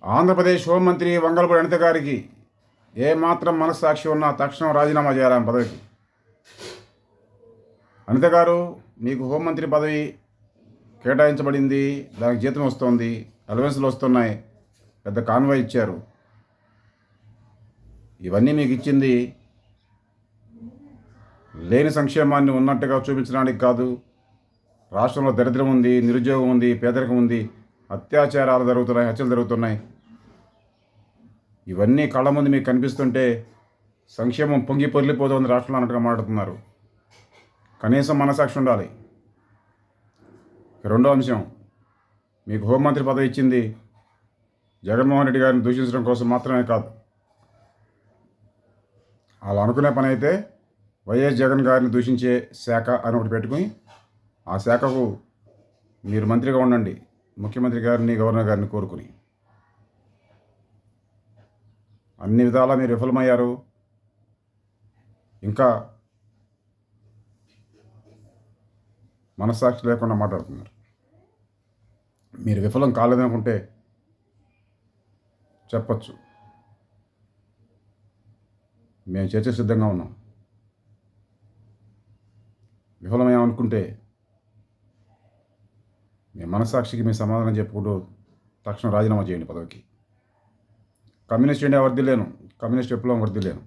ఆంధ్రప్రదేశ్ హోంమంత్రి వంగలపూడి అనిత గారికి ఏమాత్రం మనస్సాక్షి ఉన్నా తక్షణం రాజీనామా చేయాలి ఆమె పదవికి. అనిత గారు, మీకు హోంమంత్రి పదవి కేటాయించబడింది, దానికి జీతం వస్తుంది, అలవెన్స్లు వస్తున్నాయి, పెద్ద కాన్వాయ్ ఇచ్చారు. ఇవన్నీ మీకు ఇచ్చింది లేని సంక్షేమాన్ని ఉన్నట్టుగా చూపించడానికి కాదు. రాష్ట్రంలో దరిద్రం ఉంది, నిరుద్యోగం ఉంది, పేదరికం ఉంది, అత్యాచారాలు జరుగుతున్నాయి, హత్యలు జరుగుతున్నాయి. ఇవన్నీ కళ్ళ ముందు మీకు కనిపిస్తుంటే సంక్షేమం పొంగి పొర్లిపోతుంది రాష్ట్రంలో అన్నట్టుగా మాట్లాడుతున్నారు. కనీసం మనసాక్షి ఉండాలి. రెండో అంశం, మీకు హోంమంత్రి పదవి ఇచ్చింది జగన్మోహన్ రెడ్డి గారిని దూషించడం కోసం మాత్రమే కాదు. అలా అనుకునే పని అయితే వైఎస్ జగన్ గారిని దూషించే శాఖ అని ఒకటి పెట్టుకుని ఆ శాఖకు మీరు మంత్రిగా ఉండండి, ముఖ్యమంత్రి గారిని గవర్నర్ గారిని కోరుకుని. అన్ని విధాలా మీరు విఫలమయ్యారు. ఇంకా మనస్సాక్షి లేకుండా మాట్లాడుతున్నారు. మీరు విఫలం కాలేదనుకుంటే చెప్పచ్చు, మేము చర్చ సిద్ధంగా ఉన్నాం. విఫలమయ్యామనుకుంటే మీ మనస్సాక్షికి మీ సమాధానం చెప్పుకుంటూ తక్షణం రాజీనామా చేయండి పదవికి. కమ్యూనిస్ట్ ఇండియా వర్ధిల్లేను, కమ్యూనిస్ట్ విప్లవం వర్ధిల్లేను.